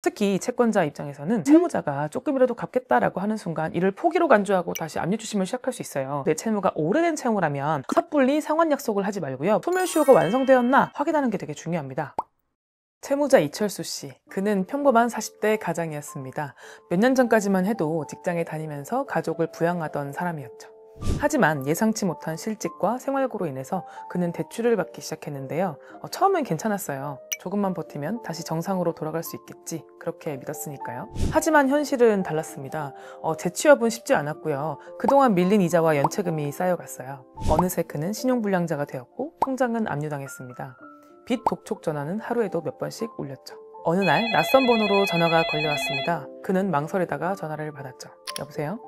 특히 채권자 입장에서는 채무자가 조금이라도 갚겠다라고 하는 순간 이를 포기로 간주하고 다시 압류추심을 시작할 수 있어요. 내 채무가 오래된 채무라면 섣불리 상환 약속을 하지 말고요. 소멸시효가 완성되었나 확인하는 게 되게 중요합니다. 채무자 이철수 씨, 그는 평범한 40대 가장이었습니다. 몇 년 전까지만 해도 직장에 다니면서 가족을 부양하던 사람이었죠. 하지만 예상치 못한 실직과 생활고로 인해서 그는 대출을 받기 시작했는데요. 처음엔 괜찮았어요. 조금만 버티면 다시 정상으로 돌아갈 수 있겠지, 그렇게 믿었으니까요. 하지만 현실은 달랐습니다. 재취업은 쉽지 않았고요. 그동안 밀린 이자와 연체금이 쌓여갔어요. 어느새 그는 신용불량자가 되었고 통장은 압류당했습니다. 빚 독촉 전화는 하루에도 몇 번씩 울렸죠. 어느 날 낯선 번호로 전화가 걸려왔습니다. 그는 망설이다가 전화를 받았죠. 여보세요?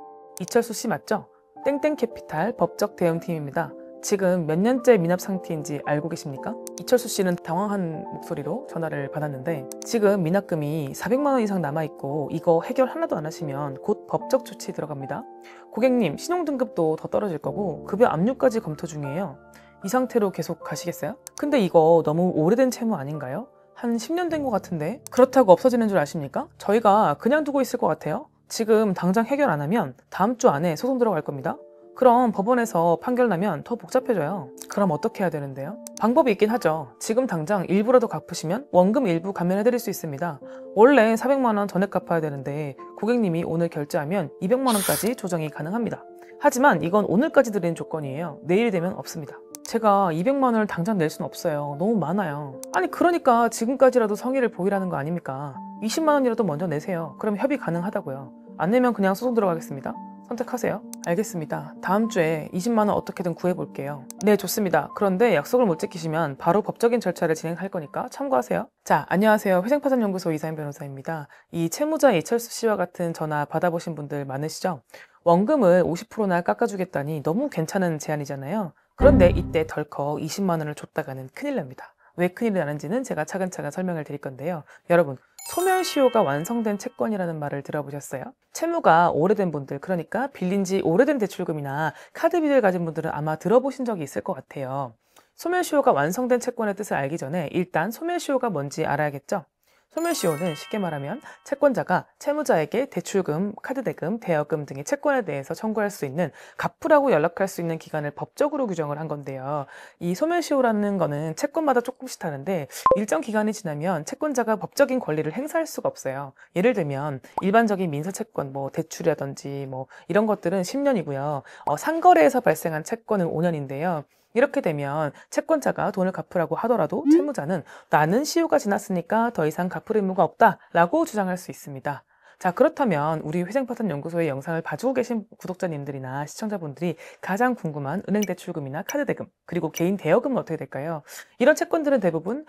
이철수 씨 맞죠? 땡땡캐피탈 법적 대응팀입니다. 지금 몇 년째 미납 상태인지 알고 계십니까? 이철수 씨는 당황한 목소리로 전화를 받았는데 지금 미납금이 400만 원 이상 남아있고 이거 해결 하나도 안 하시면 곧 법적 조치 들어갑니다. 고객님, 신용등급도 더 떨어질 거고 급여 압류까지 검토 중이에요. 이 상태로 계속 가시겠어요? 근데 이거 너무 오래된 채무 아닌가요? 한 10년 된 것 같은데? 그렇다고 없어지는 줄 아십니까? 저희가 그냥 두고 있을 것 같아요. 지금 당장 해결 안 하면 다음 주 안에 소송 들어갈 겁니다. 그럼 법원에서 판결 나면 더 복잡해져요. 그럼 어떻게 해야 되는데요? 방법이 있긴 하죠. 지금 당장 일부라도 갚으시면 원금 일부 감면해드릴 수 있습니다. 원래 400만 원 전액 갚아야 되는데 고객님이 오늘 결제하면 200만 원까지 조정이 가능합니다. 하지만 이건 오늘까지 드리는 조건이에요. 내일이 되면 없습니다. 제가 200만 원을 당장 낼 수는 없어요. 너무 많아요. 아니 그러니까 지금까지라도 성의를 보이라는 거 아닙니까? 20만 원이라도 먼저 내세요. 그럼 협의 가능하다고요. 안 내면 그냥 소송 들어가겠습니다. 선택하세요. 알겠습니다. 다음 주에 20만 원 어떻게든 구해볼게요. 네, 좋습니다. 그런데 약속을 못 지키시면 바로 법적인 절차를 진행할 거니까 참고하세요. 자, 안녕하세요. 회생파산연구소 이사임 변호사입니다. 이 채무자 이철수 씨와 같은 전화 받아보신 분들 많으시죠? 원금을 50%나 깎아주겠다니 너무 괜찮은 제안이잖아요. 그런데 이때 덜컥 20만 원을 줬다가는 큰일 납니다. 왜 큰일이 나는지는 제가 차근차근 설명을 드릴 건데요. 여러분, 소멸시효가 완성된 채권이라는 말을 들어보셨어요? 채무가 오래된 분들, 그러니까 빌린 지 오래된 대출금이나 카드비를 가진 분들은 아마 들어보신 적이 있을 것 같아요. 소멸시효가 완성된 채권의 뜻을 알기 전에 일단 소멸시효가 뭔지 알아야겠죠? 소멸시효는 쉽게 말하면 채권자가 채무자에게 대출금, 카드대금, 대여금 등의 채권에 대해서 청구할 수 있는 갚으라고 연락할 수 있는 기간을 법적으로 규정을 한 건데요. 이 소멸시효라는 거는 채권마다 조금씩 다른데 일정 기간이 지나면 채권자가 법적인 권리를 행사할 수가 없어요. 예를 들면 일반적인 민사채권, 대출이라든지 이런 것들은 10년이고요. 상거래에서 발생한 채권은 5년인데요. 이렇게 되면 채권자가 돈을 갚으라고 하더라도 채무자는 나는 시효가 지났으니까 더 이상 갚을 의무가 없다라고 주장할 수 있습니다. 자, 그렇다면 우리 회생파산연구소의 영상을 봐주고 계신 구독자님들이나 시청자분들이 가장 궁금한 은행대출금이나 카드대금, 그리고 개인 대여금은 어떻게 될까요? 이런 채권들은 대부분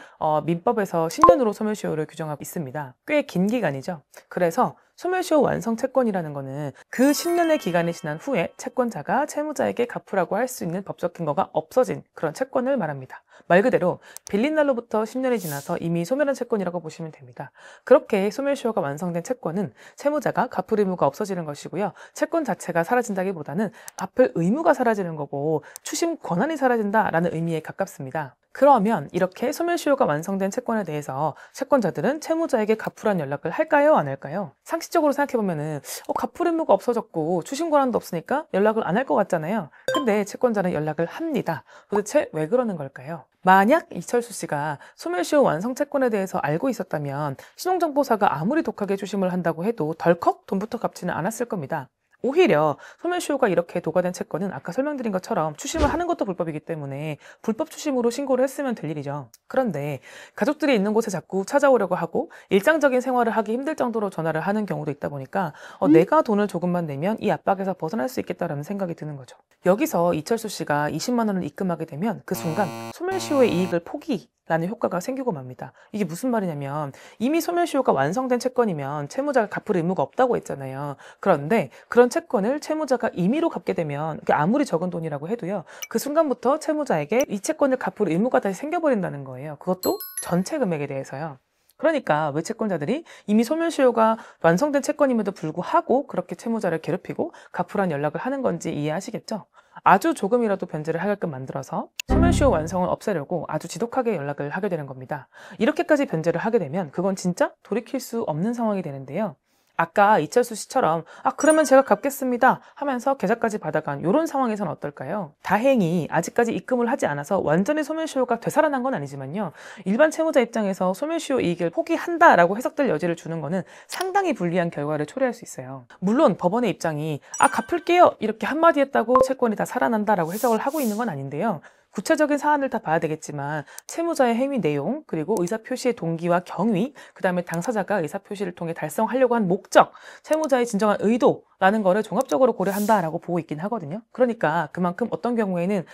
민법에서 10년으로 소멸시효를 규정하고 있습니다. 꽤 긴 기간이죠. 그래서 소멸시효 완성 채권이라는 거는 그 10년의 기간이 지난 후에 채권자가 채무자에게 갚으라고 할 수 있는 법적 근거가 없어진 그런 채권을 말합니다. 말 그대로 빌린 날로부터 10년이 지나서 이미 소멸한 채권이라고 보시면 됩니다. 그렇게 소멸시효가 완성된 채권은 채무자가 갚을 의무가 없어지는 것이고요. 채권 자체가 사라진다기보다는 갚을 의무가 사라지는 거고 추심 권한이 사라진다라는 의미에 가깝습니다. 그러면 이렇게 소멸시효가 완성된 채권에 대해서 채권자들은 채무자에게 갚으란 연락을 할까요? 안 할까요? 상식적으로 생각해보면은 갚을 의무가 없어졌고 추심 권한도 없으니까 연락을 안 할 것 같잖아요. 근데 채권자는 연락을 합니다. 도대체 왜 그러는 걸까요? 만약 이철수 씨가 소멸시효 완성 채권에 대해서 알고 있었다면 신용정보사가 아무리 독하게 추심을 한다고 해도 덜컥 돈부터 갚지는 않았을 겁니다. 오히려 소멸시효가 이렇게 도과된 채권은 아까 설명드린 것처럼 추심을 하는 것도 불법이기 때문에 불법 추심으로 신고를 했으면 될 일이죠. 그런데 가족들이 있는 곳에 자꾸 찾아오려고 하고 일상적인 생활을 하기 힘들 정도로 전화를 하는 경우도 있다 보니까 내가 돈을 조금만 내면 이 압박에서 벗어날 수 있겠다라는 생각이 드는 거죠. 여기서 이철수 씨가 20만 원을 입금하게 되면 그 순간 소멸시효의 이익을 포기라는 효과가 생기고 맙니다. 이게 무슨 말이냐면 이미 소멸시효가 완성된 채권이면 채무자가 갚을 의무가 없다고 했잖아요. 그런데 그런 채권을 채무자가 임의로 갚게 되면 아무리 적은 돈이라고 해도요. 그 순간부터 채무자에게 이 채권을 갚을 의무가 다시 생겨버린다는 거예요. 그것도 전체 금액에 대해서요. 그러니까 왜 채권자들이 이미 소멸시효가 완성된 채권임에도 불구하고 그렇게 채무자를 괴롭히고 갚으란 연락을 하는 건지 이해하시겠죠? 아주 조금이라도 변제를 하게끔 만들어서 소멸시효 완성을 없애려고 아주 지독하게 연락을 하게 되는 겁니다. 이렇게까지 변제를 하게 되면 그건 진짜 돌이킬 수 없는 상황이 되는데요. 아까 이철수 씨처럼 그러면 제가 갚겠습니다 하면서 계좌까지 받아간 이런 상황에선 어떨까요? 다행히 아직까지 입금을 하지 않아서 완전히 소멸시효가 되살아난 건 아니지만요. 일반 채무자 입장에서 소멸시효 이익을 포기한다라고 해석될 여지를 주는 거는 상당히 불리한 결과를 초래할 수 있어요. 물론 법원의 입장이 갚을게요 이렇게 한마디 했다고 채권이 다 살아난다라고 해석을 하고 있는 건 아닌데요. 구체적인 사안을 다 봐야 되겠지만 채무자의 행위 내용, 그리고 의사표시의 동기와 경위, 그 다음에 당사자가 의사표시를 통해 달성하려고 한 목적, 채무자의 진정한 의도라는 거를 종합적으로 고려한다라고 보고 있긴 하거든요. 그러니까 그만큼 어떤 경우에는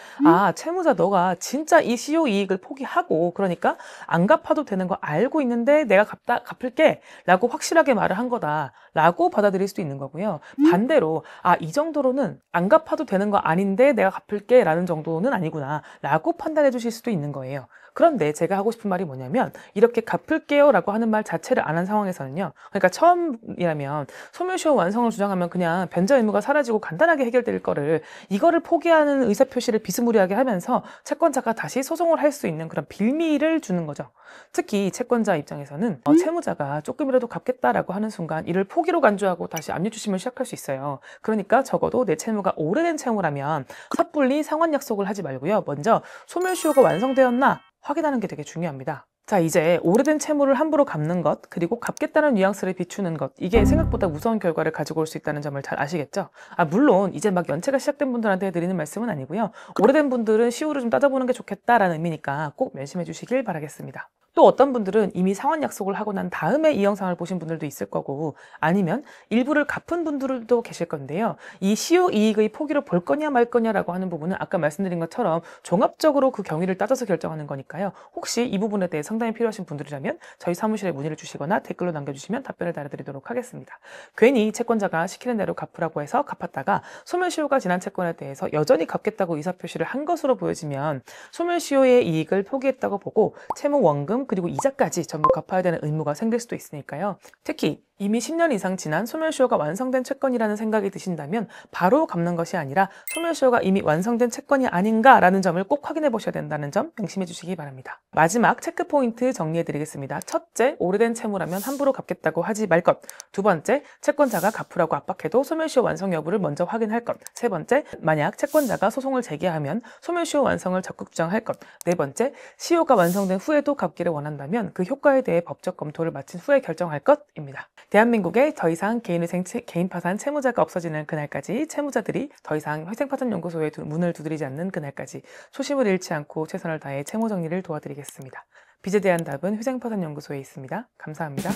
채무자 너가 진짜 이 시효 이익을 포기하고 그러니까 안 갚아도 되는 거 알고 있는데 내가 갚을게 라고 확실하게 말을 한 거다 라고 받아들일 수도 있는 거고요. 반대로 이 정도로는 안 갚아도 되는 거 아닌데 내가 갚을게 라는 정도는 아니구나 라고 판단해 주실 수도 있는 거예요. 그런데 제가 하고 싶은 말이 뭐냐면 이렇게 갚을게요 라고 하는 말 자체를 안 한 상황에서는요. 그러니까 처음이라면 소멸시효 완성을 주장하면 그냥 변제 의무가 사라지고 간단하게 해결될 거를 이거를 포기하는 의사표시를 비스무리하게 하면서 채권자가 다시 소송을 할 수 있는 그런 빌미를 주는 거죠. 특히 채권자 입장에서는 채무자가 조금이라도 갚겠다라고 하는 순간 이를 포기로 간주하고 다시 압류주심을 시작할 수 있어요. 그러니까 적어도 내 채무가 오래된 채무라면 섣불리 상환 약속을 하지 말고요. 먼저 소멸시효가 완성되었나 확인하는 게 되게 중요합니다. 자, 이제 오래된 채무를 함부로 갚는 것, 그리고 갚겠다는 뉘앙스를 비추는 것, 이게 생각보다 무서운 결과를 가지고 올 수 있다는 점을 잘 아시겠죠? 물론 이제 막 연체가 시작된 분들한테 드리는 말씀은 아니고요. 오래된 분들은 시효를 좀 따져보는 게 좋겠다라는 의미니까 꼭 명심해 주시길 바라겠습니다. 또 어떤 분들은 이미 상환 약속을 하고 난 다음에 이 영상을 보신 분들도 있을 거고, 아니면 일부를 갚은 분들도 계실 건데요. 이 시효 이익의 포기로 볼 거냐 말 거냐라고 하는 부분은 아까 말씀드린 것처럼 종합적으로 그 경위를 따져서 결정하는 거니까요. 혹시 이 부분에 대해 상담이 필요하신 분들이라면 저희 사무실에 문의를 주시거나 댓글로 남겨주시면 답변을 달아드리도록 하겠습니다. 괜히 채권자가 시키는 대로 갚으라고 해서 갚았다가 소멸시효가 지난 채권에 대해서 여전히 갚겠다고 의사표시를 한 것으로 보여지면 소멸시효의 이익을 포기했다고 보고 채무 원금 그리고 이자까지 전부 갚아야 되는 의무가 생길 수도 있으니까요. 특히 이미 10년 이상 지난 소멸시효가 완성된 채권이라는 생각이 드신다면 바로 갚는 것이 아니라 소멸시효가 이미 완성된 채권이 아닌가라는 점을 꼭 확인해 보셔야 된다는 점 명심해 주시기 바랍니다. 마지막 체크 포인트 정리해 드리겠습니다. 첫째, 오래된 채무라면 함부로 갚겠다고 하지 말 것. 두 번째, 채권자가 갚으라고 압박해도 소멸시효 완성 여부를 먼저 확인할 것. 세 번째, 만약 채권자가 소송을 제기하면 소멸시효 완성을 적극 주장할 것. 네 번째, 시효가 완성된 후에도 갚기를 원한다면 그 효과에 대해 법적 검토를 마친 후에 결정할 것입니다. 대한민국에 더 이상 개인 파산 채무자가 없어지는 그날까지, 채무자들이 더 이상 회생파산연구소에 문을 두드리지 않는 그날까지 초심을 잃지 않고 최선을 다해 채무 정리를 도와드리겠습니다. 빚에 대한 답은 회생파산연구소에 있습니다. 감사합니다.